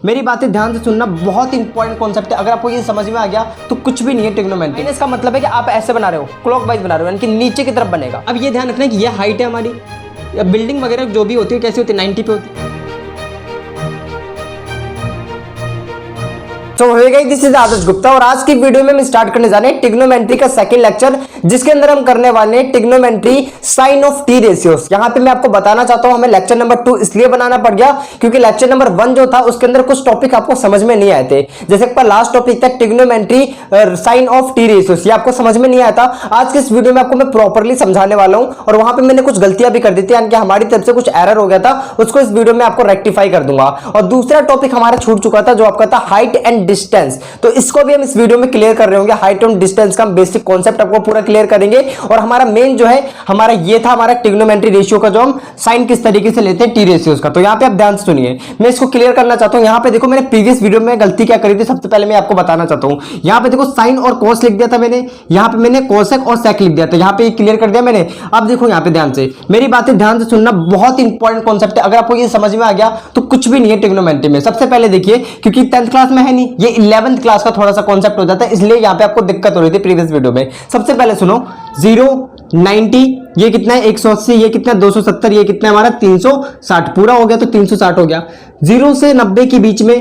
मेरी बातें ध्यान से सुनना, बहुत इंपॉर्टेंट कॉन्सेप्ट है। अगर आपको ये समझ में आ गया तो कुछ भी नहीं है ट्रिग्नोमेट्री। इसका मतलब है कि आप ऐसे बना रहे हो, क्लॉकवाइज बना रहे हो, यानी कि नीचे की तरफ बनेगा। अब ये ध्यान रखना है कि ये हाइट है हमारी, या बिल्डिंग वगैरह जो भी होती है कैसी होती है, 90 पे होती है। तो दिस इज आदर्श गुप्ता और आज की वीडियो में हम स्टार्ट करने जा रहे हैं ट्रिग्नोमेट्री का सेकंड लेक्चर, जिसके अंदर हम करने वाले हैं trigonometry sign of T ratios. यहां पे मैं आपको बताना चाहता हूं, हमें लेक्चर नंबर 2 इसलिए बनाना पड़ गया क्योंकि लेक्चर नंबर 1 जो था उसके अंदर कुछ टॉपिक आपको समझ में नहीं आए थे। जैसे लास्ट टॉपिक था trigonometry sign of T ratios, ये आपको समझ में नहीं आया था। आज के इस वीडियो में आपको मैं प्रॉपर्ली समझाने वाला हूं और वहां पे मैंने कुछ गलतियां भी कर दी थी, यानी कि हमारी तरफ से कुछ एरर हो गया था, उसको इस वीडियो में आपको रेक्टिफाई कर दूंगा। और दूसरा टॉपिक हमारा छूट चुका था जो आपका था हाइट एंड डिस्टेंस, तो इसको भी हम इस वीडियो में क्लियर कर रहे होंगे। हाइट एंड डिस्टेंस का बेसिक कॉन्सेप्ट आपको पूरा क्लियर करेंगे। और हमारा मेन जो है हमारा ये था हमारा ट्रिग्नोमेट्री रेशियो का, जो हम साइन किस तरीके से लेते हैं टी रेशियोस का। तो यहां पे आप ध्यान से सुनिए, मैं इसको क्लियर करना चाहता हूं। यहां पे देखो मैंने प्रीवियस वीडियो में गलती क्या करी थी, सबसे पहले मैं आपको बताना चाहता हूं। यहां पे देखो साइन और कॉस लिख दिया था मैंने, यहां पे मैंने कोसेक और सेक लिख दिया था, यहां पे क्लियर कर दिया मैंने। अब देखो यहां पे ध्यान से, मेरी बातें ध्यान से सुनना, बहुत इंपॉर्टेंट कॉन्सेप्ट है। अगर आपको ये समझ में आ गया तो कुछ भी नहीं है ट्रिग्नोमेट्री में। सबसे पहले देखिए, क्योंकि 10th क्लास में है नहीं, ये 11th क्लास का थोड़ा सा कॉन्सेप्ट हो जाता है, इसलिए यहां पे आपको दिक्कत हो रही थी प्रीवियस वीडियो में। सबसे पहले सुनो, 0 90 ये कितना है 180, ये कितना 270, ये कितना है हमारा 360, पूरा हो गया तो 360 हो गया। 0 से 90 के बीच में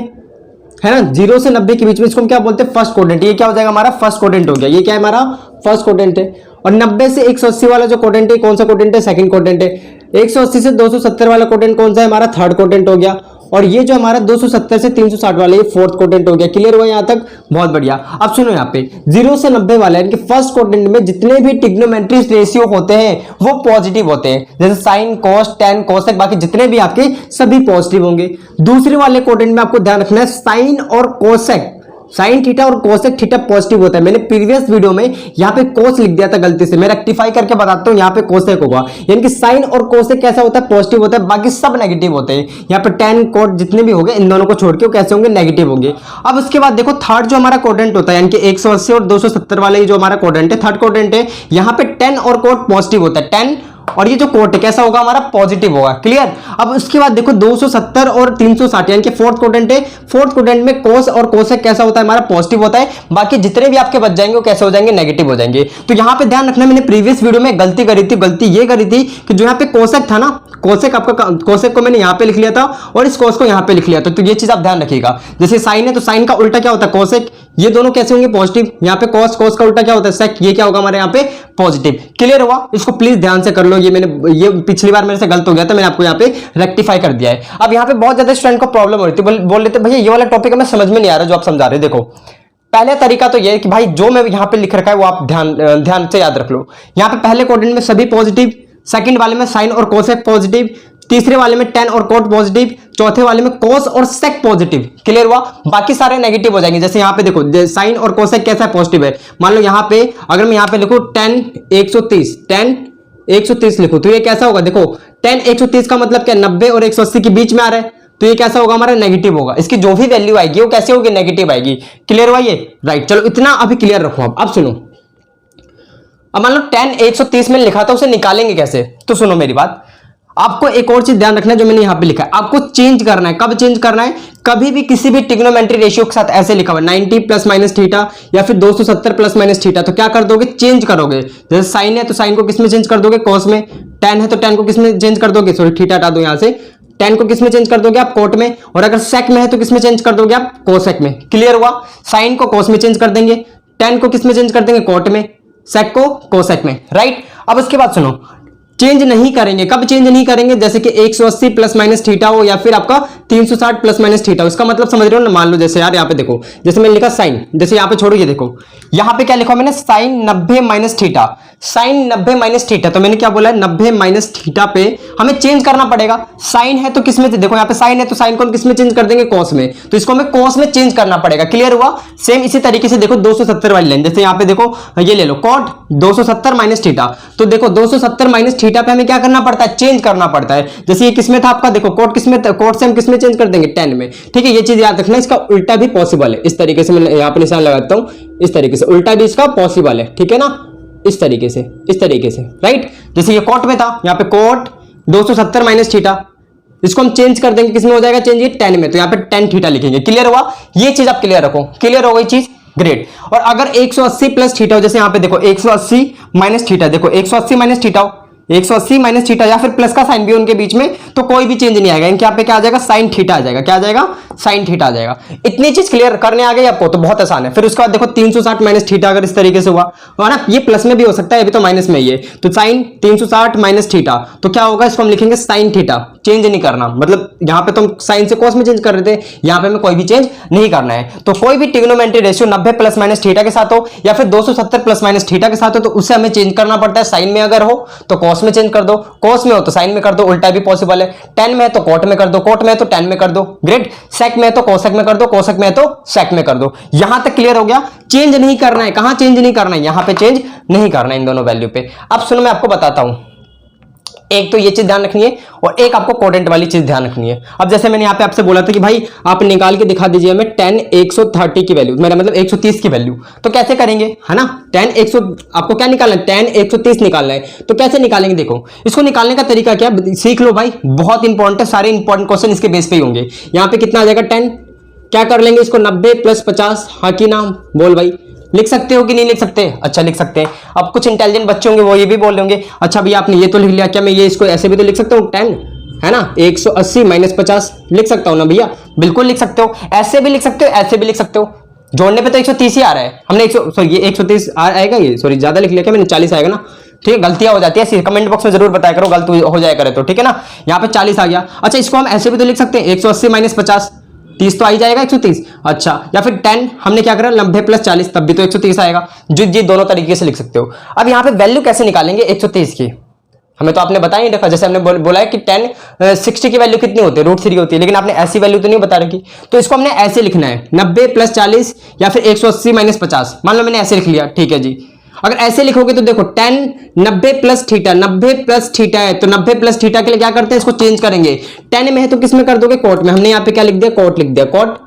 है ना, 0 से 90 के बीच में इसको हम क्या बोलते हैं, फर्स्ट क्वाड्रेंट। ये क्या हो जाएगा हमारा फर्स्ट क्वाड्रेंट हो गया, ये क्या है हमारा फर्स्ट क्वाड्रेंट है। और 90 से 180 वाला जो क्वाड्रेंट है कौन सा क्वाड्रेंट है, सेकंड क्वाड्रेंट है। 180 से 270 वाला क्वाड्रेंट कौन सा है, हमारा थर्ड क्वाड्रेंट हो गया। और ये जो हमारा 270 से 360 वाला ये फोर्थ क्वाड्रेंट हो गया। क्लियर हुआ यहां तक, बहुत बढ़िया। अब सुनो यहाँ पे 0 से 90 वाला यानी कि फर्स्ट क्वाड्रेंट में जितने भी ट्रिग्नोमेट्री रेशियो होते हैं वो पॉजिटिव होते हैं, जैसे साइन कॉस टेन कोसेक, बाकी जितने भी आपके सभी पॉजिटिव होंगे। दूसरे वाले क्वाड्रेंट में आपको ध्यान रखना है साइन और कोसेक, साइन थीटा और कोसेक थीटा पॉजिटिव होता है। मैंने प्रीवियस वीडियो में यहां पे कोस लिख दिया था गलती से, मैं रेक्टिफाई करके बताता हूं, यहां पे कोसेक होगा। यानी कि साइन और कोसेक कैसा होता है, पॉजिटिव होता है, बाकी सब नेगेटिव होते हैं। यहां पे टेन कोट जितने भी होंगे इन दोनों को छोड़ के वो कैसे होंगे, नेगेटिव होंगे। अब उसके बाद देखो थर्ड जो हमारा क्वाड्रेंट होता है, यानी कि 180 और 270 वाले जो हमारा क्वाड्रेंट है, थर्ड क्वाड्रेंट है, यहां पे 10 और कोट पॉजिटिव होता है, 10 और ये जो कोट है कैसा होगा हमारा, पॉजिटिव होगा। क्लियर। अब उसके बाद देखो 270 और 360 यानी कि फोर्थ क्वाड्रेंट है, फोर्थ क्वाड्रेंट में कोस और कोसेक कैसा होता है हमारा, पॉजिटिव होता है, बाकी जितने भी आपके बच जाएंगे वो कैसे हो जाएंगे, नेगेटिव हो जाएंगे। तो यहां पे ध्यान रखना, मैंने प्रीवियस वीडियो में गलती करी थी, गलती ये करी थी कि जो यहां पे कोसेक था ना, कोसेक आपका कोसेक को मैंने यहां पे लिख लिया था और इस कोस को यहां पे लिख लिया था। तो ये चीज आप ध्यान रखिएगा। जैसे साइन है तो साइन का उल्टा क्या होता है, कोसेक, ये दोनों कैसे होंगे, पॉजिटिव। यहां पे कॉस, कॉस का उल्टा क्या होता है, सेक, ये क्या होगा हमारे यहां पे पॉजिटिव। क्लियर हुआ, इसको प्लीज ध्यान से कर लो। ये पिछली बार मेरे से गलत हो गया था, मैंने आपको यहां पे रेक्टिफाई कर दिया है। अब यहां पे बहुत ज्यादा स्टूडेंट को प्रॉब्लम हो रही थी, बोल लेते भैया ये वाला टॉपिक हमें समझ में नहीं आ रहा जो आप समझा रहे हो। देखो पहले तरीका तो ये है कि भाई जो मैं यहां पे लिख रखा है वो आप ध्यान से याद रख लो। यहां पे पहले क्वाड्रेंट में सभी पॉजिटिव, सेकंड वाले में साइन और कोसेक पॉजिटिव, तीसरे वाले में टेन और कोट पॉजिटिव, चौथे वाले में कोस और सेक पॉजिटिव। क्लियर हुआ, बाकी सारे नेगेटिव हो जाएंगे। जैसे यहां पे देखो साइन और कोसेक कैसा है, पॉजिटिव है। मान लो यहां पे अगर मैं यहां पे लिखूं 10 130, 10 130 लिखूं तो ये कैसा होगा, देखो 10 130 का मतलब क्या, 90 और 180 के बीच में आ रहा है, तो ये कैसा होगा हमारा, नेगेटिव होगा। इसकी जो भी वैल्यू आएगी वो कैसे होगी, नेगेटिव आएगी। क्लियर हुआ ये, राइट। चलो इतना अभी क्लियर रखो। अब सुनो, अब मान लो 10 130 में लिखा था, उसे निकालेंगे कैसे, तो सुनो मेरी बात। आपको एक और चीज ध्यान रखना है जो मैंने यहां पे लिखा है, आपको चेंज करना है। कब चेंज करना है, कभी भी किसी भी ट्रिग्नोमेट्री रेशियो के साथ ऐसे लिखा हुआ 90 प्लस माइनस थीटा या फिर 270 प्लस माइनस थीटा, तो क्या कर दोगे, चेंज करोगे। जैसे साइन है तो साइन को किस में चेंज कर दोगे, कॉस में। टेन है तो टेन को किस में चेंज कर दोगे, सॉरी थीटा हटा दो यहां से, टेन को किस में चेंज कर दोगे आप, कोट में। और अगर सेक में है तो किस में चेंज कर दोगे आप, कोसेक में। क्लियर हुआ, साइन को कॉस में चेंज कर देंगे, टेन को किस में चेंज कर देंगे, कोट में, सेक को कोसेक में, राइट। अब उसके बाद सुनो, चेंज नहीं करेंगे, कब चेंज नहीं करेंगे, जैसे कि 180 प्लस माइनस थीटा हो या फिर आपका 360 प्लस माइनस थीटा हो। इसका मतलब समझ रहे हो ना, मान लो जैसे यार यहाँ पे देखो, जैसे मैंने लिखा साइन, जैसे यहाँ पे छोड़ो, ये देखो यहाँ पे क्या लिखा मैंने, sine 90 minus theta, sine 90 minus theta. तो मैंने क्या बोला है, 90 माइनस थीटा पे हमें चेंज करना पड़ेगा। साइन है तो किसमें, देखो यहाँ पे साइन है तो साइन को हम किसमें चेंज कर देंगे, कॉस में, तो इसको हमें कॉस में चेंज करना पड़ेगा। क्लियर हुआ। सेम इसी तरीके से देखो 270 वाली लाइन, जैसे यहाँ पे देखो ये ले लो कॉट 270 माइनस थीटा, तो देखो 270 माइनस थीटा पे हमें क्या करना पड़ता है, चेंज करना पड़ता है। जैसे ये किसमें था आपका, देखो कोट किसमें, कोट से हम किसमें चेंज कर देंगे, 10 में। ठीक है, ये चीज याद रखना, इसका उल्टा भी पॉसिबल है। इस तरीके से मैं यहाँ पे निशान लगाता हूँ, इस तरीके से उल्टा भी इसका पॉसिबल है, ठीक है ना, इस तरीके से, राइट। जैसे ये कोट में था, यहाँ पे कोट 270 माइनस थीटा, इसको हम चेंज कर देंगे, किसमें हो जाएगा चेंज, ये टेन में, तो यहाँ पे टेन थीटा लिखेंगे। क्लियर हुआ, ये चीज आप क्लियर रखो, क्लियर हो गई चीज, ग्रेट। और अगर 180 प्लस थीटा हो, जैसे यहाँ पे देखो 180 माइनस थीटा, देखो 180 माइनस थीटा हो, 180 माइनस थीटा या फिर प्लस का साइन भी उनके बीच में, तो कोई भी चेंज नहीं आएगा, इनके यहाँ पे क्या आ जाएगा, साइन थीटा आ जाएगा, क्या आ जाएगा, साइन थीटा आ जाएगा। इतनी चीज क्लियर करने आ गई आपको, तो बहुत आसान है। फिर उसके बाद देखो 360 माइनस थीटा अगर इस तरीके से हुआ ना, ये प्लस में भी हो सकता है, अभी तो माइनस में ही है, तो साइन 360 माइनस थीटा, तो क्या होगा, इसको हम लिखेंगे साइन थीटा, चेंज नहीं करना, मतलब यहाँ पे तो हम साइन से कॉस में चेंज कर रहे थे, यहाँ पे हमें कोई भी चेंज नहीं करना है। तो कोई भी trigonometry ratio 90 plus minus theta के साथ हो या फिर 270 प्लस माइनस थीटा के साथ हो, तो उससे हमें चेंज करना पड़ता है। साइन में अगर हो तो कॉस में चेंज कर दो, कॉस में हो तो साइन में कर दो, उल्टा भी पॉसिबल है। टेन में है तो कॉट में कर दो, कॉट में है तो टेन में कर दो, ग्रेट। सेक में है तो कोसेक में कर दो, कोसेक में है तो सेक में कर दो। यहां तक क्लियर हो गया, चेंज नहीं करना है, कहां चेंज नहीं करना है, यहां पे चेंज नहीं करना है इन दोनों वैल्यू पे। अब सुनो मैं आपको बताता हूं, एक तो ये चीज ध्यान रखनी है और एक आपको कोडेंट वाली चीज ध्यान रखनी है। अब जैसे मैंने यहाँ पे आपसे बोला था कि भाई आप निकाल के दिखा दीजिए हमें tan 130 की वैल्यू, मेरा मतलब 130 की वैल्यू, तो कैसे करेंगे, है ना, tan 100 आपको क्या निकालना है, tan 130 निकालना है, तो कैसे निकालेंगे, देखो इसको निकालने का तरीका क्या, सीख लो भाई, बहुत इंपॉर्टेंट है, सारे इंपॉर्टेंट क्वेश्चन इसके बेस पे ही होंगे। यहाँ पे कितना आ जाएगा 10, क्या कर लेंगे इसको 90 प्लस 50, हाँ की नाम बोल भाई, लिख सकते हो कि नहीं लिख सकते, अच्छा लिख सकते हैं। अब कुछ इंटेलिजेंट बच्चे होंगे वो ये भी बोल रहे होंगे, अच्छा भैया आपने ये तो लिख लिया, क्या मैं ये इसको ऐसे भी तो लिख सकता हूँ 10, है ना, 180 माइनस 50 लिख सकता हूँ ना भैया, बिल्कुल लिख सकते हो, ऐसे भी लिख सकते हो, ऐसे भी लिख सकते हो, जोड़ने पे तो 130 ही आ रहा है, हमने 100 सॉरी ये 130 आएगा, ये सॉरी ज्यादा लिख लिया क्या मैंने, 40 आएगा ना, ठीक है, गलतियां हो जाती है, कमेंट बॉक्स में जरूर बताया करो गलत हो जाया करे तो, ठीक है ना। यहाँ पे 40 आ गया, अच्छा इसको हम ऐसे भी तो लिख सकते हैं 180 माइनस 50, 30 तो आ ही जाएगा 130, अच्छा, या फिर 10 हमने क्या करा 90 प्लस 40 तब भी तो 130 आएगा, जी दोनों तरीके से लिख सकते हो। अब यहाँ पे वैल्यू कैसे निकालेंगे 130 की, हमें तो आपने बताया नहीं रखा, जैसे हमने बोला है कि 60 की वैल्यू कितनी होती है, √3 होती है, लेकिन आपने ऐसी वैल्यू तो नहीं बता रखी, तो इसको हमने ऐसे लिखना है 90 प्लस 40 या फिर 180 माइनस 50, मान लो मैंने ऐसे लिख लिया, ठीक है जी। अगर ऐसे लिखोगे तो देखो 10 90 प्लस थीटा, 90 प्लस थीटा है तो 90 प्लस थीटा के लिए क्या करते हैं, इसको चेंज करेंगे, 10 में है तो किस में कर दोगे, कोट में, हमने यहाँ पे क्या लिख दिया, कोट लिख दिया, कोट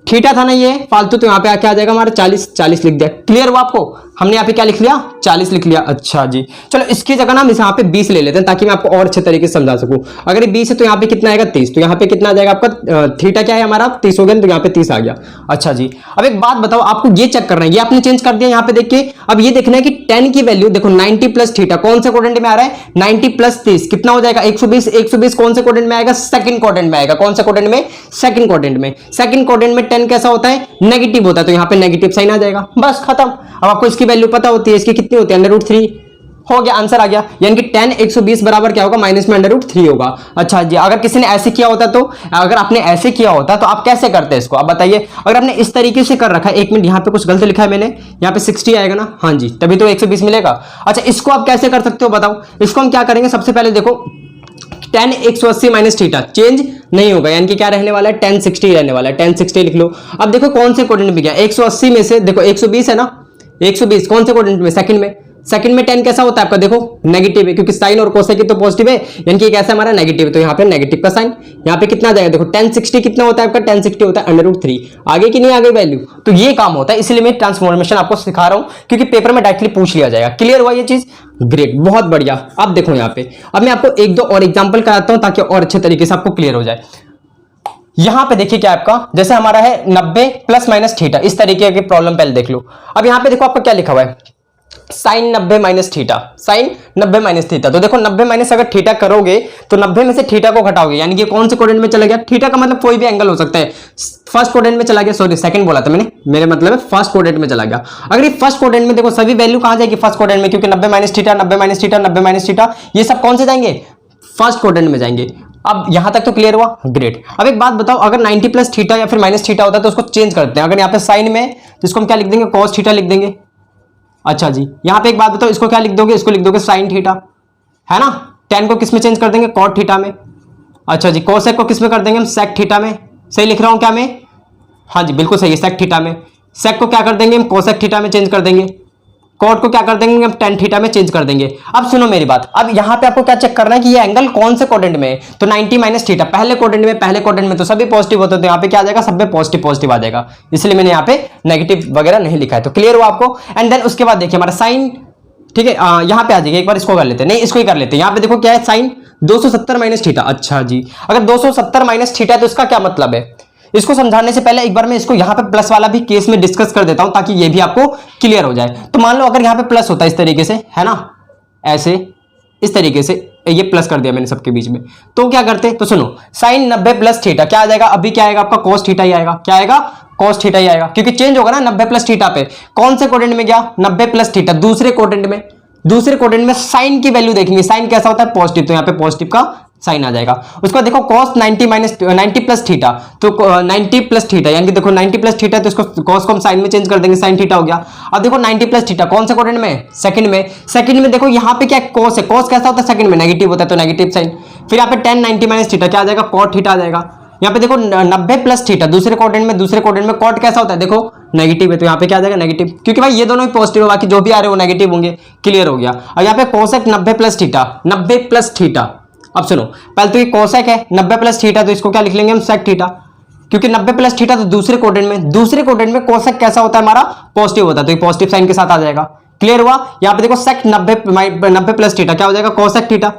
थीटा था ना ये फालतू, तो यहाँ पे आके आ जाएगा हमारा 40 लिख दिया, क्लियर हुआ आपको, हमने यहाँ पे क्या लिख लिया 40 लिख लिया। अच्छा जी, चलो इसकी जगह ना हम यहाँ पे 20 ले लेते हैं ताकि मैं आपको और अच्छे तरीके से समझा सकूं। अगर ये 20 है तो यहाँ पे कितना आएगा 30, तो यहाँ पे कितना आ जाएगा आपका, थीटा क्या है हमारा 30 हो गया, तो यहाँ पे 30 आ गया। अच्छा जी, अब एक बात बताओ, आपको ये चेक करना है, ये आपने चेंज कर दिया यहाँ पे देख के, अब ये देखना है कि 10 की वैल्यू देखो 90 प्लस थीटा कौन से क्वाड्रेंट में आ रहा है, 90 प्लस 30 कितना हो जाएगा 120 कौन से क्वाड्रेंट में आएगा, सेकंड क्वाड्रेंट में आएगा, कौन से क्वाड्रेंट में, सेकंड क्वाड्रेंट में। सेकंड क्वाड्रेंट में 10 कैसा होता है, नेगेटिव होता है, तो यहाँ पे नेगेटिव साइन आ जाएगा, बस खत्म। अब आपको इसकी वैल्यू पता होती है, इसकी कितनी होती है, √3 हो गया, आंसर आ गया, यानी कि 10 120 बराबर क्या होगा, माइनस में √3 होगा। अच्छा जी, अगर किसी ने ऐसे किया होता तो, अगर आपने ऐसे किया होता तो आप कैसे करते हैं इसको, आप बताइए। अगर आपने इस तरीके से कर रखा है, एक मिनट यहाँ पे कुछ गलत लिखा है मैंने, यहाँ पे 60 आएगा ना, हाँ जी, तभी तो 120 मिलेगा। अच्छा इसको आप कैसे कर सकते हो बताओ, इसको हम क्या करेंगे, सबसे पहले देखो 10 180 माइनस थीटा चेंज नहीं होगा, यानी कि क्या रहने वाला है 10 60 रहने वाला है, 10 60 लिख लो। अब देखो कौन से क्वाड्रेंट में गया, 180 में से देखो 120 है ना, 120 कौन से क्वाड्रेंट में, सेकंड में। सेकंड में 10 कैसा होता है आपका, देखो नेगेटिव है, क्योंकि साइन और कोसेक तो पॉजिटिव है, यानी कि कैसा हमारा नेगेटिव है, तो यहाँ पे नेगेटिव का साइन, यहाँ पे कितना जाएगा देखो 10 60 कितना होता है आपका, 10 60 होता है √3, आगे की नहीं आ गई वैल्यू, तो ये काम होता है, इसलिए मैं ट्रांसफॉर्मेशन आपको सिखा रहा हूं, क्योंकि पेपर में डायरेक्टली पूछ लिया जाएगा। क्लियर हुआ ये चीज, ग्रेट, बहुत बढ़िया। अब देखो यहाँ पे, अब मैं आपको एक दो और एग्जाम्पल कराता हूं ताकि और अच्छे तरीके से आपको क्लियर हो जाए। यहां पे देखिए क्या आपका, जैसे हमारा है 90 प्लस माइनस थीटा, इस तरीके की प्रॉब्लम पहले देख लो। अब यहां पे देखो आपका क्या लिखा हुआ है, sine 90 minus theta, sine 90 minus theta, तो देखो 90 माइनस अगर थीटा करोगे तो 90 में से थीटा को घटाओगे, यानी कि कौन से क्वाड्रेंट में चला गया, थीटा का मतलब कोई भी एंगल हो सकता है, फर्स्ट क्वाड्रेंट में चला गया, सॉरी सेकंड बोला था मैंने, मेरे मतलब है फर्स्ट क्वाड्रेंट में चला गया। अगर ये फर्स्ट क्वाड्रेंट में देखो सभी वैल्यू कहां जाएगी, फर्स्ट क्वाड्रेंट में, क्योंकि 90 minus theta 90 minus theta 90 minus theta ये सब कौन से जाएंगे, फर्स्ट क्वाड्रेंट में जाएंगे। अब यहां तक तो क्लियर हुआ, ग्रेट। अब एक बात बताओ, अगर 90 प्लस थीटा या फिर माइनस थीटा होता है तो उसको चेंज करते हैं, अगर यहाँ पे साइन में तो इसको हम क्या लिख देंगे, कॉस थीटा लिख देंगे। अच्छा जी, यहां पे एक बात बताओ, इसको क्या लिख दोगे, इसको लिख दोगे साइन थीटा, है ना, 10 को किस में चेंज कर देंगे, कॉट थीटा में। अच्छा जी, कोसेक को किस में कर देंगे हम, सेक थीटा में। सही लिख रहा हूं क्या मैं, हाँ जी बिल्कुल सही है, सेक थीटा में। सेक को क्या कर देंगे हम, कोसेक थीटा में चेंज कर देंगे। कॉट को क्या कर देंगे हम, टेन थीटा में चेंज कर देंगे। अब सुनो मेरी बात, अब यहां पे आपको क्या चेक करना है कि ये एंगल कौन से क्वाड्रेंट में है, तो 90 माइनस थीटा पहले क्वाड्रेंट में तो सभी पॉजिटिव होते हैं, तो यहाँ पे क्या आ जाएगा, सब में पॉजिटिव आ जाएगा, इसलिए मैंने यहाँ पे नेगेटिव वगैरह नहीं लिखा है। तो क्लियर हुआ आपको। एंड देन उसके बाद देखिए हमारा साइन, ठीक है, यहाँ पे आ जाएगा, एक बार इसको कर लेते हैं, नहीं इसको ही कर लेते हैं। यहाँ पे देखो क्या है, साइन 270 माइनस थीटा। अच्छा जी, अगर 270 माइनस थीटा है तो इसका क्या मतलब है? इसको समझाने से पहले एक बार मैं इसको यहां पे प्लस वाला भी केस में डिस्कस कर देता हूं ताकि ये भी आपको क्लियर हो जाए। तो मान लो अगर यहां पे प्लस होता है इस तरीके से, है ना, ऐसे इस तरीके से, ये प्लस कर दिया मैंने सबके बीच में, तो क्या करते? तो सुनो, साइन 90 प्लस थीटा क्या आ जाएगा? अभी क्या आएगा आपका? कॉस थीटा ही आएगा। क्या आएगा? कॉस थीटा ही आएगा, क्योंकि चेंज होगा ना 90 प्लस थीटा पे। कौन से कोडेंट में गया? 90 प्लस थीटा। दूसरे कोडेंट में, दूसरे कोडेंट में साइन की वैल्यू देखेंगे। साइन कैसा होता है? पॉजिटिव, तो यहाँ पे पॉजिटिव का साइन आ जाएगा। उसके बाद देखो cos 90 माइनस 90 प्लस थीटा, तो 90 प्लस थीटा, यानी कि देखो 90 प्लस थीटा, तो इसको cos को हम साइन में चेंज कर देंगे, साइन थीटा हो गया। अब देखो 90 प्लस थीटा कौन से कोडेंट में? सेकंड में। सेकंड में देखो यहाँ पे क्या cos है? cos कैसा होता है? सेकंड में नेगेटिव होता है, तो नेगेटिव साइन। फिर यहाँ पे tan 90 माइनस थीटा क्या आ जाएगा? cot थीटा आ जाएगा। यहाँ पे देखो 90 प्लस थीटा दूसरे कोडेंट में, दूसरे कोडेंट में cot कैसा होता है? देखो नेगेटिव है, तो यहाँ पे क्या आ जाएगा? नेगेटिव, क्योंकि भाई ये दोनों ही पॉजिटिव है, बाकी जो भी आ रहे हैं वो नेगेटिव होंगे। क्लियर हो गया। और यहाँ पे cosec 90 plus theta, 90 plus theta. अब सुनो, पहले तो ये कोसेक है 90 प्लस थीटा, तो इसको क्या लिख लेंगे हम? सेक थीटा, क्योंकि 90 प्लस थीटा तो दूसरे कोडेंट में, दूसरे कोडेंट में कोसेक कैसा होता है हमारा? पॉजिटिव होता है, तो ये पॉजिटिव साइन के साथ आ जाएगा। क्लियर हुआ? यहाँ पे देखो सेक 90 प्लस थीटा क्या हो जाएगा? Cosec theta.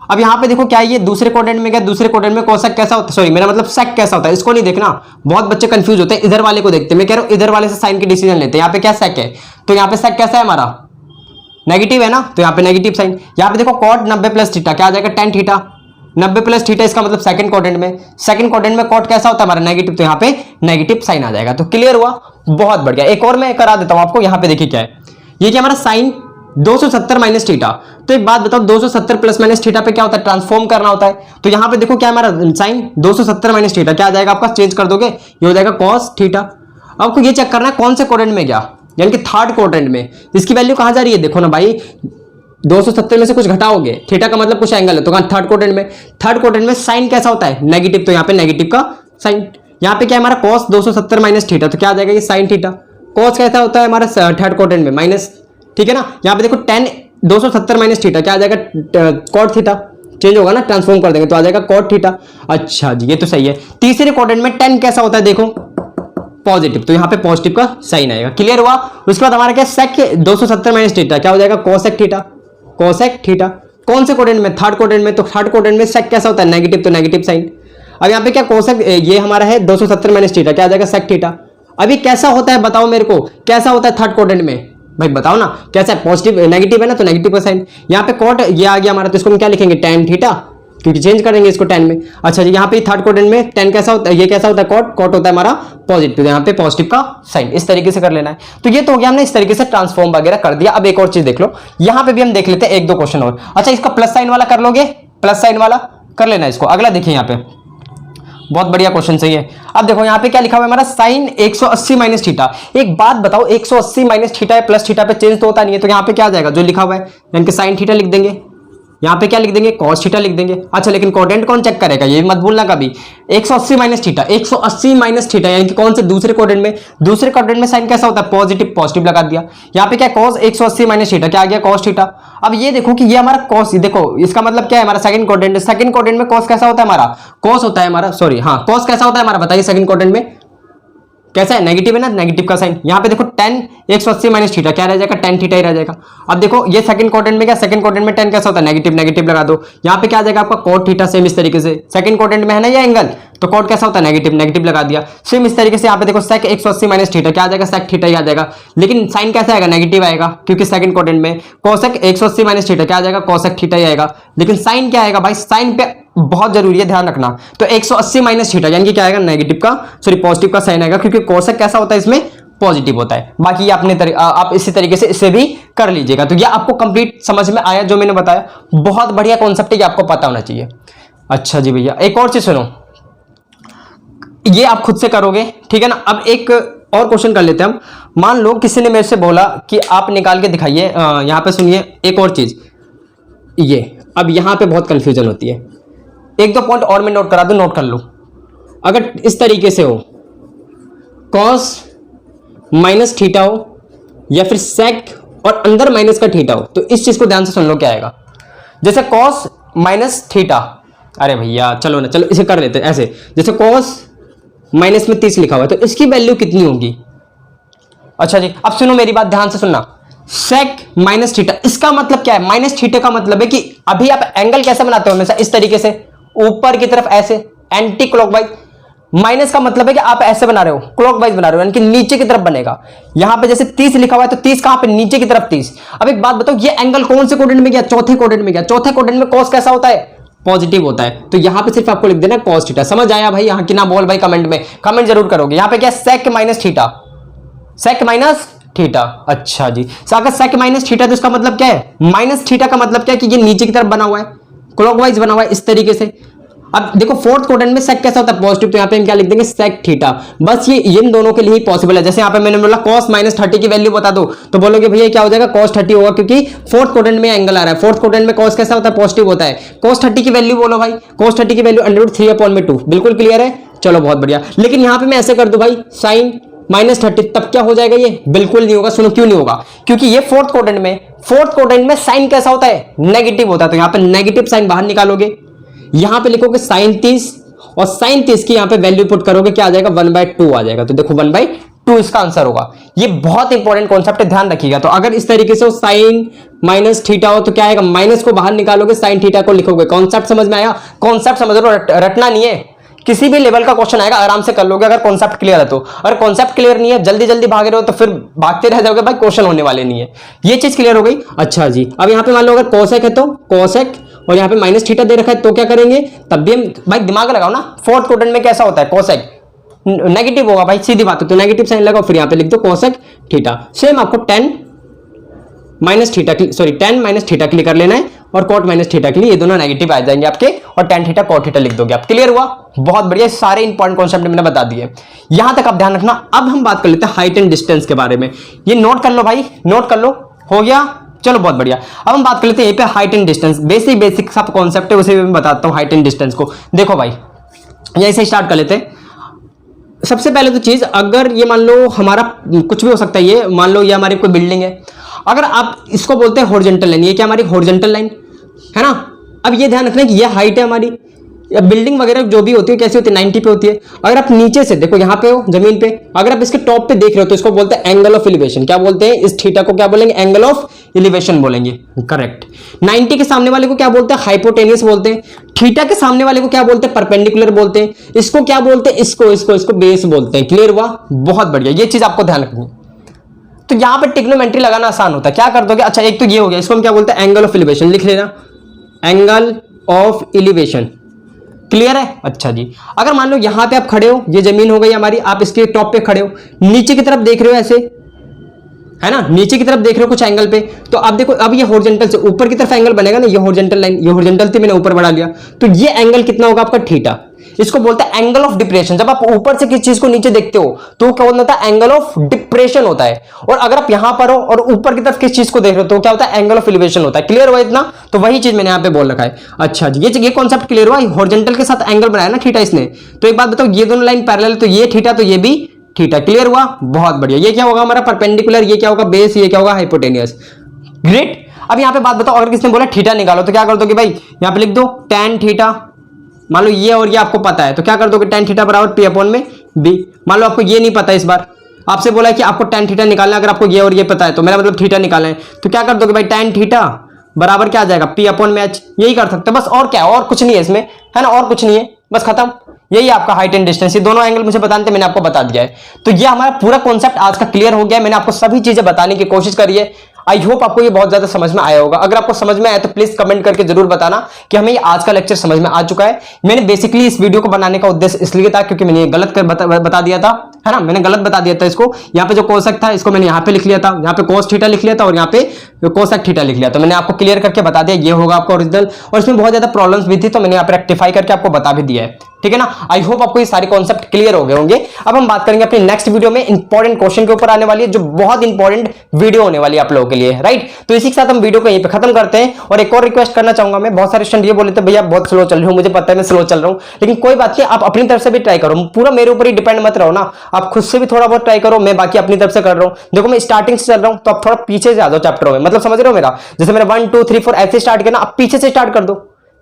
अब यहाँ पे देखो क्या है, ये दूसरे कोडेंट में गया, दूसरे कोडेंट में कोसेक कैसा होता है? सॉरी, मेरा मतलब सेक कैसा होता है, इसको नहीं देखना, बहुत बच्चे कंफ्यूज होते हैं। इधर वाले को देखते हैं, मैं कह रहा हूँ इधर वाले से साइन की डिसीजन लेते हैं। यहाँ पे क्या सेक है, तो यहाँ पे सेक कैसा है हमारा? नेगेटिव है ना, तो यहाँ पे नेगेटिव साइन। यहाँ पे देखो कॉट 90 प्लस थीटा क्या आ जाएगा? tan theta. 90 प्लस थीटा इसका मतलब सेकंड क्वाड्रेंट में, सेकंड क्वाड्रेंट में कॉट कैसा होता है हमारा? नेगेटिव, तो यहाँ पे नेगेटिव साइन आ जाएगा। तो क्लियर हुआ? बहुत बढ़िया। एक और मैं करा देता हूँ आपको, यहाँ पे देखिए क्या है, ये क्या हमारा साइन 270 माइनस थीटा। तो एक बात बताओ, 270 प्लस माइनस थीटा पे क्या होता है? ट्रांसफॉर्म करना होता है। तो यहाँ पे देखो क्या हमारा साइन 270 माइनस थीटा क्या आ जाएगा आपका? चेंज कर दोगे, ये हो जाएगा कॉस थीटा। आपको ये चेक करना है कौन से क्वाड्रेंट में गया, यानी कि थर्ड क्वाड्रेंट में। इसकी वैल्यू कहां जा रही है? देखो ना भाई, 270 में से कुछ घटाओगे, थीटा का मतलब कुछ एंगल है, तो कहां? थर्ड क्वाड्रेंट में। थर्ड क्वाड्रेंट में साइन कैसा होता है? नेगेटिव, तो यहाँ पे नेगेटिव का साइन। यहाँ पे क्या है हमारा? cos 270 माइनस थीटा, तो क्या आ जाएगा? ये साइन थीटा। cos कैसा होता है हमारा? थर्ड क्वाड्रेंट में माइनस, ठीक है ना। यहाँ पे देखो tan 270 माइनस थीटा क्या आ जाएगा? cot theta. चेंज होगा ना, ट्रांसफॉर्म कर देंगे तो आ जाएगा cot थीटा। अच्छा जी, ये तो सही है। तीसरे क्वाड्रेंट में tan कैसा होता है? देखो पॉजिटिव, तो यहाँ पे पॉजिटिव का साइन आएगा। क्लियर हुआ? उसके बाद हमारा क्या? सेक 270 माइनस थीटा क्या हो जाएगा? Cosec theta. कोसेक थीटा कौन से क्वाड्रेंट में? थर्ड क्वाड्रेंट में। तो थर्ड क्वाड्रेंट में सेक कैसा होता है? नेगेटिव, तो नेगेटिव साइन। अब यहाँ पे क्या कोसेक, ये हमारा है 270 माइनस थीटा क्या आ जाएगा? Sec theta. अभी कैसा होता है बताओ मेरे को, कैसा होता है थर्ड क्वाड्रेंट में? भाई बताओ ना कैसा है? पॉजिटिव, नेगेटिव है ना, तो नेगेटिव का साइन। यहाँ पे कॉट ये आ गया हमारा, तो इसको हम क्या लिखेंगे? tan थीटा, क्योंकि चेंज करेंगे इसको tan में। अच्छा जी, यहाँ पे थर्ड क्वाड्रेंट में tan कैसा होता है? ये कैसा होता है? कॉट। कॉट होता है हमारा पॉजिटिव, तो यहाँ पे पॉजिटिव का साइन। इस तरीके से कर लेना है। तो ये तो हो गया, हमने इस तरीके से ट्रांसफॉर्म वगैरह कर दिया। अब एक और चीज देख लो, यहाँ पे भी हम देख लेते हैं एक दो क्वेश्चन और। अच्छा, इसका प्लस साइन वाला कर लोगे? प्लस साइन वाला कर लेना इसको। अगला देखिए, यहाँ पे बहुत बढ़िया क्वेश्चन सही है। अब देखो यहाँ पे क्या लिखा हुआ है हमारा? Sine 180 minus theta. एक बात बताओ, 180 माइनस थीटा है, प्लस थीटा पे चेंज तो होता नहीं है, तो यहाँ पे क्या आ जाएगा? जो लिखा हुआ है, यानी कि साइन थीटा लिख देंगे। यहाँ पे क्या लिख देंगे? कॉस थीटा लिख देंगे। अच्छा, लेकिन कोडेंट कौन चेक करेगा? ये भी मत भूलना कभी। 180 माइनस थीटा, 180 माइनस थीटा, यानी कि कौन से? दूसरे कोडेंट में। दूसरे कोडेंट में साइन कैसा होता है? पॉजिटिव, पॉजिटिव लगा दिया। यहाँ पे क्या? कॉस 180 माइनस थीटा क्या आ गया? Cos theta. अब ये देखो कि ये हमारा कॉस, देखो इसका मतलब क्या है? हमारा सेकंड कोडेंट। सेकंड कोडेंट में कॉस कैसा होता है हमारा? कॉस होता है हमारा, सॉरी हाँ, कॉस कैसा होता है हमारा? बताइए सेकंड कोडेंट में कैसा है? नेगेटिव है ना, नेगेटिव का साइन। यहाँ पे देखो tan 180 माइनस थीटा क्या रह जाएगा? tan थीटा ही रह जाएगा। अब देखो ये सेकंड क्वाड्रेंट में क्या? सेकंड क्वाड्रेंट में tan कैसा होता है? नेगेटिव, नेगेटिव लगा दो। यहाँ पे क्या आ जाएगा आपका? cot theta. सेम इस तरीके से सेकंड क्वाड्रेंट में है ना ये एंगल, तो cot कैसा होता है? नेगेटिव, नेगेटिव लगा दिया। सेम इस तरीके से यहाँ पे देखो sec 180 माइनस थीटा क्या आ जाएगा? sec थीटा ही आ जाएगा, लेकिन साइन कैसा आएगा? नेगेटिव आएगा, क्योंकि सेकंड क्वाड्रेंट में cosec 180 माइनस थीटा क्या आ जाएगा? cosec थीटा ही आएगा, लेकिन साइन क्या आएगा भाई? साइन पे बहुत जरूरी है, ध्यान रखना। तो 180 माइनस थीटा यानी कि क्या आएगा? नेगेटिव का, सॉरी पॉजिटिव का साइन आएगा, क्योंकि कोसेक कैसा होता है? इसमें पॉजिटिव होता है। बाकी आप इसी तरीके से इसे भी कर लीजिएगा। तो ये आपको कंप्लीट समझ में आया जो मैंने बताया? बहुत बढ़िया कॉन्सेप्ट है, ये आपको पता होना चाहिए। अच्छा जी भैया, एक और चीज सुनो, ये आप खुद से करोगे, ठीक है ना। अब एक और क्वेश्चन कर लेते हैं हम। मान लो किसी ने मेरे से बोला कि आप निकाल के दिखाइए। यहाँ पे सुनिए एक और चीज, ये अब यहाँ पे बहुत कंफ्यूजन होती है। एक दो पॉइंट और मैं नोट करा दूं, नोट कर लो। अगर इस तरीके से हो, कॉस माइनस थीटा हो, या फिर सेक और अंदर माइनस का थीटा हो, तो इस चीज को ध्यान से सुन लो क्या आएगा। जैसे कॉस माइनस थीटा, अरे भैया चलो ना, चलो इसे कर लेते हैं ऐसे। जैसे कॉस माइनस में 30 लिखा हुआ है, तो इसकी वैल्यू कितनी होगी? अच्छा जी, अब सुनो मेरी बात ध्यान से सुनना। सेक माइनस थीटा, इसका मतलब क्या है? माइनस थीटा का मतलब है कि अभी आप एंगल कैसे बनाते हो? हमेशा इस तरीके से ऊपर की तरफ ऐसे एंटी क्लॉकवाइज। माइनस का मतलब है कि आप ऐसे बना रहे हो, क्लॉकवाइज बना रहे हो, यानी कि नीचे की तरफ बनेगा। यहां पे जैसे 30 लिखा हुआ है तो 30 कहां पे? नीचे की तरफ 30। अब एक बात बताओ, ये एंगल कौन से क्वाड्रेंट में गया? चौथे क्वाड्रेंट में गया। चौथे क्वाड्रेंट में कॉस कैसा होता है? पॉजिटिव होता है। तो यहां पे सिर्फ आपको लिख देना कॉस थीटा। समझ आया भाई? यहां की ना बोल भाई कमेंट में, कमेंट जरूर करोगे। यहां पे क्या? Sec minus theta, sec minus theta. अच्छा जी, अगर सेक माइनस थीटा तो इसका मतलब क्या है? माइनस थीटा का मतलब क्या है कि ये नीचे की तरफ बना हुआ है, क्लॉकवाइज बना हुआ है इस तरीके से। अब देखो फोर्थ क्वाड्रेंट में सेक कैसा होता है? पॉजिटिव। तो यहाँ पे हम क्या लिख देंगे? Sec theta. बस ये इन दोनों के लिए ही पॉसिबल है। जैसे यहाँ पे मैंने बोला cos माइनस 30 की वैल्यू बता दो, तो बोलोगे भैया क्या हो जाएगा? cos 30 होगा, क्योंकि फोर्थ क्वाड्रेंट में एंगल आ रहा है। फोर्थ क्वाड्रेंट में cos कैसा होता है? पॉजिटिव होता है। cos 30 की वैल्यू बोलो भाई, cos 30 की वैल्यू √3/2। बिल्कुल क्लियर है? चलो बहुत बढ़िया। लेकिन यहाँ पे मैं ऐसे कर दूं भाई sin माइनस 30, तब क्या हो जाएगा? ये बिल्कुल नहीं होगा। सुनो क्यों नहीं होगा? क्योंकि ये फोर्थ क्वाड्रेंट में साइन कैसा होता है? नेगेटिव होता है। तो यहाँ पे नेगेटिव साइन बाहर निकालोगे, यहां पे लिखोगे sin 30 और sin 30 की यहां पे वैल्यू पुट करोगे, क्या आ जाएगा? 1/2 आ जाएगा। तो देखो 1/2 इसका आंसर होगा। ये बहुत इंपॉर्टेंट कॉन्सेप्ट है, ध्यान रखिएगा। तो अगर इस तरीके से sin माइनस थीटा हो तो क्या आएगा? माइनस को बाहर निकालोगे, sin थीटा को लिखोगे। कॉन्सेप्ट समझ में आया? कॉन्सेप्ट समझ लो, रटना नहीं है। किसी भी लेवल का क्वेश्चन आएगा आराम से कर लोगे अगर कॉन्सेप्ट क्लियर है तो। अगर कॉन्सेप्ट क्लियर नहीं है, जल्दी जल्दी भाग रहे हो, तो फिर भागते रह जाओगे भाई, क्वेश्चन होने वाले नहीं है। ये चीज क्लियर हो गई? अच्छा जी, अब यहाँ पे मान लो अगर कोसेक है तो कोसेक, और यहाँ पे माइनस थीटा दे रखा है तो क्या करेंगे? तब भी हम भाई दिमाग लगाओ ना। फोर्थ क्वाड्रेंट में कैसा होता है? कोसेक नेगेटिव होगा भाई, सीधी बात है। तो नेगेटिव साइन लगाओ, फिर यहाँ पे लिख दो कोसेक थीटा। सेम आपको tan माइनस थीटा की, सॉरी tan माइनस थीटा के लिए कर लेना है, और कॉट माइनस थीटा के लिए ये दोनों नेगेटिव आ जाएंगे आपके, और tan थीटा कॉट थीटा लिख दोगे आप। क्लियर हुआ? बहुत बढ़िया, सारे इंपॉर्टेंट कॉन्सेप्ट मैंने बता दिए। यहां तक आप ध्यान रखना। अब हम बात कर लेते हैं हाइट एंड डिस्टेंस के बारे में। ये नोट कर लो भाई, नोट कर लो। हो गया? चलो बहुत बढ़िया। अब हम बात कर लेते हैं यहाँ पे हाइट एंड डिस्टेंस। बेसिक सब कॉन्सेप्ट है, उसे मैं बताता हूँ हाइट एंड डिस्टेंस को। देखो भाई, यहीं से स्टार्ट कर लेते हैं। सबसे पहले तो चीज, अगर ये मान लो हमारा कुछ भी हो सकता है, ये मान लो ये हमारी कोई बिल्डिंग है, अगर आप इसको बोलते हैं हॉरिजॉन्टल लाइन, ये क्या हमारी हॉरिजॉन्टल लाइन है ना। अब ये ध्यान रखना कि ये हाइट है हमारी, या बिल्डिंग वगैरह जो भी होती है कैसी होती है? 90 पे होती है। अगर आप नीचे से देखो, यहाँ पे हो जमीन पे, अगर आप इसके टॉप पे देख रहे हो तो इसको बोलते हैं एंगल ऑफ एलिवेशन। क्या बोलते हैं? इस थीटा को क्या बोलेंगे? एंगल ऑफ एलिवेशन बोलेंगे। करेक्ट। 90 के सामने वाले को क्या बोलते हैं? हाइपोटेनियस बोलते हैं। थीटा के सामने वाले को क्या बोलते हैं? परपेंडिकुलर बोलते हैं। इसको क्या बोलते हैं? इसको बेस बोलते हैं। क्लियर हुआ? बहुत बढ़िया, ये चीज आपको ध्यान रखनी है। तो यहां पे ट्रिग्नोमेट्री लगाना आसान होता है। क्या कर दोगे? अच्छा, एक तो ये हो गया, इसको हम क्या बोलते हैं? Angle of elevation. लिख लेना, एंगल ऑफ एलिवेशन। क्लियर है? अच्छा जी, अगर मान लो यहां पे आप खड़े हो, ये जमीन हो गई हमारी, आप इसके टॉप पे खड़े हो, नीचे की तरफ देख रहे हो ऐसे, है ना, नीचे की तरफ देख रहे हो कुछ एंगल पे, तो अब देखो, अब ये हॉरिजॉन्टल से ऊपर की तरफ एंगल बनेगा ना, ये हॉरिजॉन्टल लाइन, ये हॉरिजॉन्टल थी, मैंने ऊपर बढ़ा लिया, तो ये एंगल कितना होगा आपका? थीटा। इसको बोलते हैं एंगल ऑफ डिप्रेशन। जब आप ऊपर से किसी चीज को नीचे देखते हो तो क्या होता है? एंगल ऑफ डिप्रेशन होता है। और अगर आप यहां पर हो और ऊपर की तरफ किसी चीज को देख रहे हो तो क्या होता है? एंगल ऑफ एलिवेशन होता है। क्लियर हुआ इतना? तो वही चीज मैंने यहां पे बोल रखा है। अच्छा जी, ये कॉन्सेप्ट क्लियर हुआ? हॉरिजॉन्टल के साथ एंगल बनाया ना थीटा इसने। तो एक बात बताओ, ये दोनों लाइन पैरेलल, तो ये थीटा तो ये भी थीटा। क्लियर हुआ? बहुत बढ़िया। ये क्या होगा हमारा? परपेंडिकुलर। ये क्या होगा? बेस। ये क्या होगा? हाइपोटेनियस। ग्रेट। अब यहां पे बात बताओ, अगर किसने बोला थीटा निकालो तो क्या कर दोगे भाई? यहां पे लिख दो tan थीटा। मान लो ये और ये आपको पता है तो क्या कर दोगे? tan थीटा बराबर p अपॉन में b। मान लो आपको ये नहीं पता, इस बार आपसे बोला है कि आपको tan थीटा निकालना है, अगर आपको ये और ये पता है तो मेरा मतलब थीटा निकालना है, तो क्या कर दोगे भाई? tan थीटा बराबर क्या आ जाएगा? p अपॉन में h। यही कर सकते हैं बस, और क्या है? और कुछ नहीं है इसमें, है ना, और कुछ नहीं है, बस खत्म। यही आपका हाइट एंड डिस्टेंस। ये दोनों एंगल मुझे बताने थे, मैंने आपको बता दिया है। तो ये हमारा पूरा कॉन्सेप्ट आज का क्लियर हो गया है। मैंने आपको सभी चीजें बताने की कोशिश करी है। आई होप आपको ये बहुत ज्यादा समझ में आया होगा। अगर आपको समझ में आया तो प्लीज कमेंट करके जरूर बताना कि हमें ये आज का लेक्चर समझ में आ चुका है। मैंने बेसिकली इस वीडियो को बनाने का उद्देश्य इसलिए था क्योंकि मैंने ये गलत बता दिया था, है ना, मैंने गलत बता दिया था इसको। यहाँ पे जो कोसेक था इसको मैंने यहाँ पे लिख लिया था, यहाँ पे कोस थीटा लिख लिया था, और यहाँ पे कोसेक थीटा लिख लिया। तो मैंने आपको क्लियर करके बता दिया ये होगा आपका ओरिजिनल, और इसमें बहुत ज्यादा प्रॉब्लम्स भी थी तो मैंने यहाँ पे रेक्टिफाई करके आपको बता भी दिया है। ठीक है ना? आई होप आपको ये सारे कॉन्सेप्ट क्लियर हो गए होंगे। अब हम बात करेंगे अपनी नेक्स्ट वीडियो में इंपॉर्टेंट क्वेश्चन के ऊपर आने वाली है, जो बहुत इंपॉर्टेंट वीडियो होने वाली है आप लोगों के लिए, राइट। तो इसी के साथ हम वीडियो को यहीं पे खत्म करते हैं। और एक और रिक्वेस्ट करना चाहूंगा मैं, बहुत सारे स्टूडेंट ये बोले थे भैया बहुत स्लो चल रही हूँ, मुझे पता है मैं स्लो चल रहा हूँ, लेकिन कोई बात नहीं, आप अपनी तरफ से भी ट्राई करो, पूरा मेरे ऊपर ही डिपेंड मत रहो ना, आप खुद से भी थोड़ा बहुत ट्राई करो, मैं बाकी अपनी तरफ से कर रहा हूँ। देखो मैं स्टार्टिंग से चल रहा हूँ तो आप थोड़ा पीछे से आ जाओ चैप्टर में, मतलब समझ रहे हो मेरा, जैसे मैंने 1 2 3 4 ऐसे स्टार्ट किया ना, आप पीछे से स्टार्ट कर दो,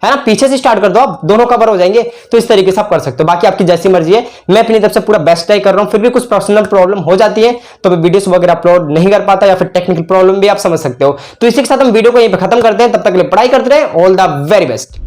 है ना, पीछे से स्टार्ट कर दो, आप दोनों कवर हो जाएंगे। तो इस तरीके से आप कर सकते हो, बाकी आपकी जैसी मर्जी है। मैं अपनी तरफ से पूरा बेस्ट ट्राई कर रहा हूं, फिर भी कुछ पर्सनल प्रॉब्लम हो जाती है तो मैं वीडियोस वगैरह अपलोड नहीं कर पाता, या फिर टेक्निकल प्रॉब्लम भी आप समझ सकते हो। तो इसी के साथ हम वीडियो को यहीं पे खत्म करते हैं, तब तक के लिए पढ़ाई करते रहे। All the very best.